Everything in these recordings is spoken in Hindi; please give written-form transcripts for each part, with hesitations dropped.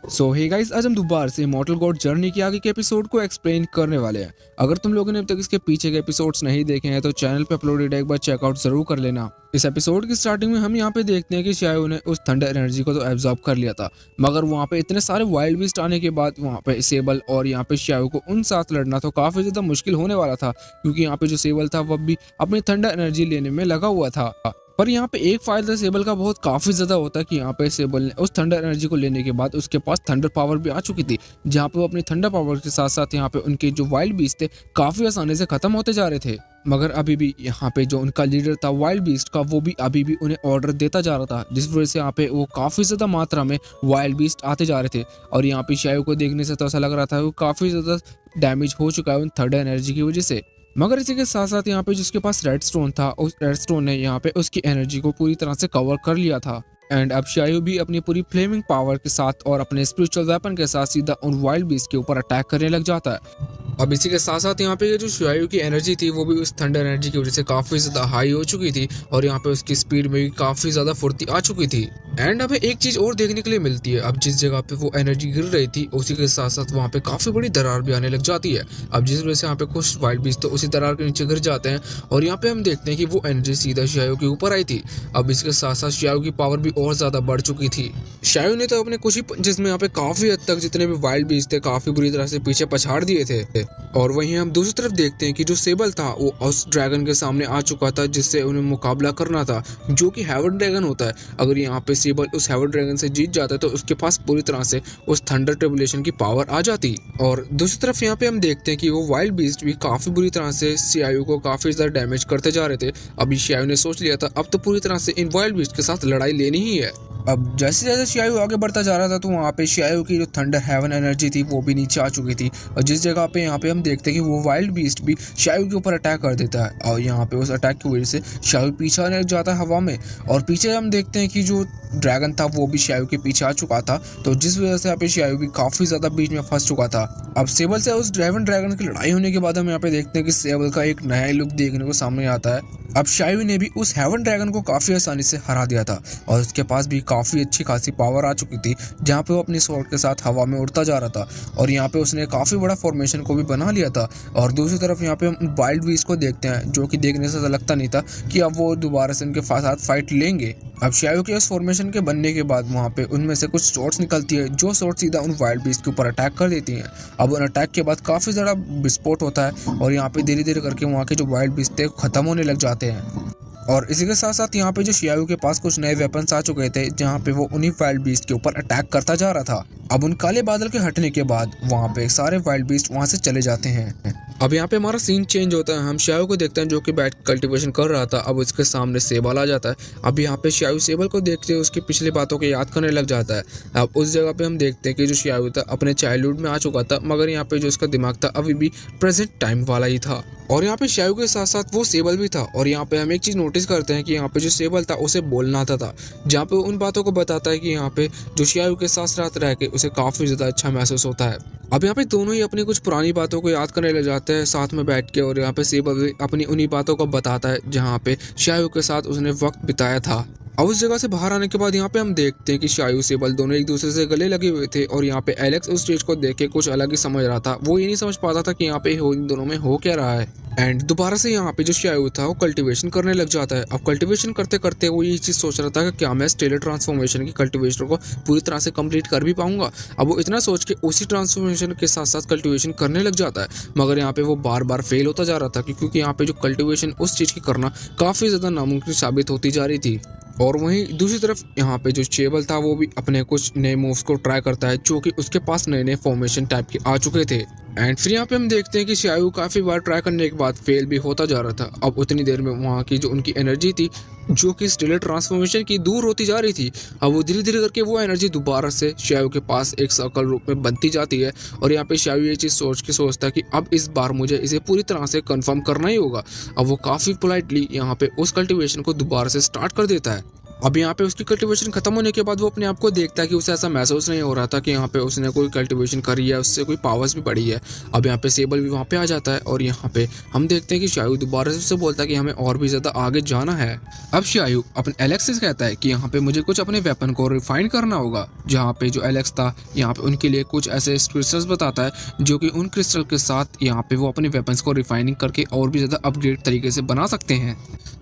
सो हे गाइस, आज हम दोबारा से इमॉर्टल गॉड जर्नी के आगे के एपिसोड को एक्सप्लेन करने वाले हैं। अगर तुम लोगों ने अब तक इसके पीछे के एपिसोड्स नहीं देखे हैं तो चैनल पे अपलोडेड है, एक बार चेकआउट जरूर कर लेना। इस एपिसोड की स्टार्टिंग में हम यहाँ पे देखते हैं कि शायद ने उस थंडर एनर्जी को तो एब्जॉर्ब कर लिया था, मगर वहाँ पे इतने सारे वाइल्ड बीस्ट आने के बाद वहाँ पे सेबल और यहाँ पे शायू को उन साथ लड़ना तो काफी ज्यादा मुश्किल होने वाला था, क्योंकि यहाँ पे जो सेबल था वह भी अपनी थंडर एनर्जी लेने में लगा हुआ था। पर यहाँ पे एक फायदा सेबल का बहुत काफी ज्यादा होता है कि यहाँ पे सेबल ने उस थंडर एनर्जी को लेने के बाद उसके पास थंडर पावर भी आ चुकी थी, जहाँ पे वो अपनी थंडर पावर के साथ साथ यहाँ पे उनके जो वाइल्ड बीस्ट थे काफी आसानी से खत्म होते जा रहे थे। मगर अभी भी यहाँ पे जो उनका लीडर था वाइल्ड बीस्ट का, वो भी अभी भी उन्हें ऑर्डर देता जा रहा था, जिस वजह से यहाँ पे वो काफी ज्यादा मात्रा में वाइल्ड बीस्ट आते जा रहे थे। और यहाँ पे शायू को देखने से तो ऐसा लग रहा था वो काफी ज्यादा डैमेज हो चुका है उन थंडर एनर्जी की वजह से। मगर इसी के साथ साथ यहाँ पे जिसके पास रेड स्टोन था, उस रेड स्टोन ने यहाँ पे उसकी एनर्जी को पूरी तरह से कवर कर लिया था। एंड अब शायू भी अपनी पूरी फ्लेमिंग पावर के साथ और अपने स्पिरिचुअल वेपन के साथ सीधा उन वाइल्ड बीस्ट के ऊपर अटैक करने लग जाता है। अब इसी के साथ साथ यहाँ पे ये जो शायू की एनर्जी थी वो भी उस थंडर एनर्जी की वजह से काफी ज्यादा हाई हो चुकी थी, और यहाँ पे उसकी स्पीड में भी काफी ज्यादा फुर्ती आ चुकी थी। एंड हमें एक चीज और देखने के लिए मिलती है, अब जिस जगह पे वो एनर्जी गिर रही थी उसी के साथ साथ वहाँ पे काफी बड़ी दरार भी आने लग जाती है। अब जिस वजह से यहाँ पे कुछ वाइल्ड बीस्ट तो उसी दरार के नीचे गिर जाते हैं, और यहाँ पे हम देखते हैं कि वो एनर्जी सीधा शायू के ऊपर आई थी। अब इसके साथ साथ शायू की पावर भी और ज्यादा बढ़ चुकी थी। शायू ने तो अपने कुछ ही पंचेस में यहाँ पे काफी हद तक जितने भी वाइल्ड बीस्ट थे काफी बुरी तरह से पीछे पछाड़ दिए थे। और वहीं हम दूसरी तरफ देखते हैं कि जो सेबल था वो उस ड्रैगन के सामने आ चुका था जिससे उन्हें मुकाबला करना था, जो कि हेवन ड्रैगन होता है। अगर यहाँ पे सेबल उस हेवन ड्रैगन से जीत जाता है तो उसके पास पूरी तरह से उस थंडर ट्रिबुलेशन की पावर आ जाती। और दूसरी तरफ यहाँ पे हम देखते हैं कि वो वाइल्ड बीस्ट भी काफी बुरी तरह से शायू को काफी ज्यादा डैमेज करते जा रहे थे। अभी शायू ने सोच लिया था अब तो पूरी तरह से इन वाइल्ड बीस्ट के साथ लड़ाई लेनी ही है। अब जैसे जैसे शायू आगे बढ़ता जा रहा था तो वहाँ पे शायू की जो थंडर हेवन एनर्जी थी वो भी नीचे आ चुकी थी, और जिस जगह पे यहाँ पे हम देखते हैं कि वो वाइल्ड बीस्ट भी शायू के ऊपर अटैक कर देता है, और यहाँ पे उस अटैक की वजह से शायू पीछे आने लग जाता है हवा में। और पीछे हम देखते हैं कि जो ड्रैगन था वो भी शायू के पीछे आ चुका था, तो जिस वजह से यहाँ पे शायू भी काफी ज्यादा बीच में फंस चुका था। अब सेबल से उस ड्रैगन की लड़ाई होने के बाद हम यहाँ पे देखते हैं कि सेबल का एक नया लुक देखने को सामने आता है। अब शायू ने भी उस हेवन ड्रैगन को काफी आसानी से हरा दिया था, और उसके पास भी काफी अच्छी खासी पावर आ चुकी थी, जहाँ पे वो अपनी स्वॉर्ड के साथ हवा में उड़ता जा रहा था। और यहाँ पे उसने काफी बड़ा फॉर्मेशन को भी बना लिया था। और दूसरी तरफ यहाँ पे हम वाइल्ड बीस्ट को देखते हैं, जो कि देखने से लगता नहीं था कि अब वो दोबारा से उनके साथ फाइट लेंगे। अब शायू के उस फॉर्मेशन के बनने के बाद वहाँ पे उनमें से कुछ शॉट्स निकलती है, जो शॉट सीधा उन वाइल्ड बीस्ट के ऊपर अटैक कर देती हैं। अब उन अटैक के बाद काफी ज़्यादा विस्फोट होता है, और यहाँ पे धीरे धीरे करके वहाँ के जो वाइल्ड बीस्ट थे खत्म होने लग जाते हैं। और इसी के साथ साथ यहाँ पे जो शायू के पास कुछ नए वेपन्स आ चुके थे, जहाँ पे वो उन्हीं वाइल्ड बीस्ट के ऊपर अटैक करता जा रहा था। अब उन काले बादल के हटने के बाद वहाँ पे सारे वाइल्ड बीस्ट वहाँ से चले जाते हैं। अब यहाँ पे हमारा सीन चेंज होता है, हम शायू को देखते हैं जो कि बैठ कल्टीवेशन कर रहा था। अब उसके सामने सेबल आ जाता है। अब यहाँ पे शायू सेबल को देखते हुए उसकी पिछली बातों को याद करने लग जाता है। अब उस जगह पे हम देखते हैं कि जो शायू था अपने चाइल्डहुड में आ चुका था, मगर यहाँ पे जो उसका दिमाग था अभी भी प्रेजेंट टाइम वाला ही था। और यहाँ पे शायू के साथ साथ वो सेबल भी था। और यहाँ पे हम एक चीज नोटिस करते हैं कि यहाँ पे जो सेबल था उसे बोलना आता था, जहाँ पे उन बातों को बताता है कि यहाँ पे जो शायू के साथ रात रह के उसे काफी ज्यादा अच्छा महसूस होता है। अब यहाँ पे दोनों ही अपनी कुछ पुरानी बातों को याद करने लग जाते हैं साथ में बैठ के, और यहाँ पे सेबल भी अपनी उन्हीं बातों को बताता है जहाँ पे शायू के साथ उसने वक्त बिताया था। अब उस जगह से बाहर आने के बाद यहाँ पे हम देखते हैं कि शायू सेबल दोनों एक दूसरे से गले लगे हुए थे, और यहाँ पे एलेक्स उस चीज को देख के कुछ अलग ही समझ रहा था। वो ये नहीं समझ पाता था कि यहाँ पे इन दोनों में हो क्या रहा है। एंड दोबारा से यहाँ पे जो शायू था वो कल्टीवेशन करने लग जाता है। अब कल्टीवेशन करते करते वो ये चीज सोच रहा था कि क्या मैं स्टेलर ट्रांसफॉर्मेशन की कल्टीवेशन को पूरी तरह से कंप्लीट कर भी पाऊंगा। अब वो इतना सोच के उसी ट्रांसफॉर्मेशन के साथ साथ कल्टीवेशन करने लग जाता है, मगर यहाँ पे वो बार बार फेल होता जा रहा था, क्योंकि यहाँ पे जो कल्टीवेशन उस चीज की करना काफी ज्यादा नामुमकिन साबित होती जा रही थी। और वहीं दूसरी तरफ यहाँ पे जो सेबल था वो भी अपने कुछ नए मूव्स को ट्राई करता है, जो कि उसके पास नए नए फॉर्मेशन टाइप के आ चुके थे। एंड फिर यहाँ पे हम देखते हैं कि शायू काफी बार ट्राई करने के बाद फेल भी होता जा रहा था। अब उतनी देर में वहाँ की जो उनकी एनर्जी थी, जो कि स्टेलर ट्रांसफॉर्मेशन की दूर होती जा रही थी, अब वो धीरे धीरे करके वो एनर्जी दोबारा से शायू के पास एक सर्कल रूप में बनती जाती है। और यहाँ पे शायू ये चीज सोचता है कि अब इस बार मुझे इसे पूरी तरह से कंफर्म करना ही होगा। अब वो काफी पोलाइटली यहाँ पे उस कल्टीवेशन को दोबारा से स्टार्ट कर देता है। अब यहाँ पे उसकी कल्टीवेशन खत्म होने के बाद वो अपने आप को देखता है कि उसे ऐसा महसूस नहीं हो रहा था कि यहाँ पे उसने कोई कल्टीवेशन करी है, उससे कोई पावर्स भी बढ़ी है। अब यहाँ पे सेबल भी वहाँ पे आ जाता है और यहाँ पे हम देखते हैं कि शायू दोबारा से उससे बोलता है कि हमें और भी ज़्यादा आगे जाना है। अब शायू अपने एलेक्स से कहता है कि यहाँ पे मुझे कुछ अपने वेपन को रिफाइन करना होगा। जहाँ पे जो एलेक्स था यहाँ पे उनके लिए कुछ ऐसे क्रिस्टल्स बताता है जो कि उन क्रिस्टल के साथ यहाँ पे वो अपने वेपन्स को रिफाइनिंग करके और भी ज़्यादा अपग्रेड तरीके से बना सकते हैं।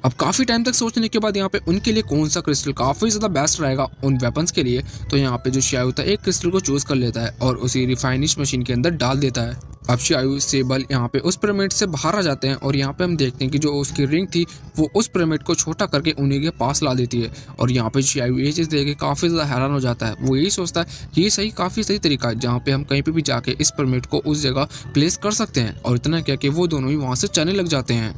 अब काफ़ी टाइम तक सोचने के बाद यहाँ पे उनके लिए कौन सा क्रिस्टल काफ़ी ज़्यादा बेस्ट रहेगा उन वेपन्स के लिए, तो यहाँ पे जो शायू था एक क्रिस्टल को चूज कर लेता है और उसी रिफाइनिश मशीन के अंदर डाल देता है। अब शायू सेबल यहाँ पे उस पिरामिड से बाहर आ जाते हैं और यहाँ पे हम देखते हैं कि जो उसकी रिंग थी वो उस पिरामिड को छोटा करके उन्हीं के पास ला देती है। और यहाँ पे शायू ये चीज़ देख के काफ़ी ज़्यादा हैरान हो जाता है। वो यही सोचता है कि ये काफ़ी सही तरीका है जहाँ पे हम कहीं पे भी जाके इस पिरामिड को उस जगह प्लेस कर सकते हैं। और इतना क्या कि वो दोनों ही वहाँ से चलने लग जाते हैं।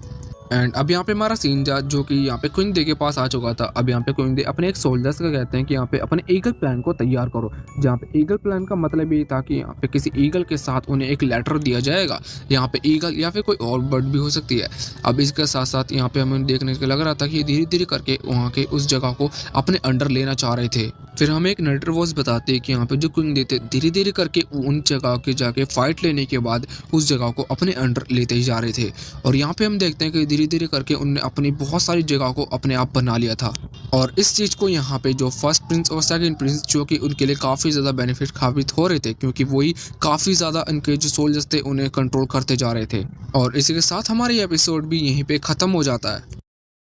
एंड अब यहाँ पे हमारा सीन जो कि यहाँ पे क्वीन डे के पास आ चुका था। अब यहाँ पे क्वीन डे अपने एक सोल्जर्स को कहते हैं कि यहाँ पे अपने ईगल प्लान को तैयार करो। जहाँ पे ईगल प्लान का मतलब ये था कि यहाँ पे किसी ईगल के साथ उन्हें एक लेटर दिया जाएगा। यहाँ पे ईगल या फिर कोई और बर्ड भी हो सकती है। अब इसके साथ साथ यहाँ पे हमें देखने को लग रहा था कि धीरे धीरे करके वहाँ के उस जगह को अपने अंडर लेना चाह रहे थे। फिर हमें एक नरेटर वॉइस बताते हैं कि यहाँ पे जो क्वीन डे थे धीरे धीरे करके उन जगह के जाके फाइट लेने के बाद उस जगह को अपने अंडर लेते ही जा रहे थे। और यहाँ पे हम देखते हैं कि धीरे धीरे करके उनने अपनी बहुत सारी जगह को अपने आप बना लिया था। और इस चीज़ को यहाँ पे जो फर्स्ट प्रिंस और सेकंड प्रिंस जो कि उनके लिए काफ़ी ज़्यादा बेनिफिट साबित हो रहे थे, क्योंकि वही काफ़ी ज़्यादा उनके जो सोल्जर्स थे उन्हें कंट्रोल करते जा रहे थे। और इसी के साथ हमारा ये एपिसोड भी यहीं पे ख़त्म हो जाता है।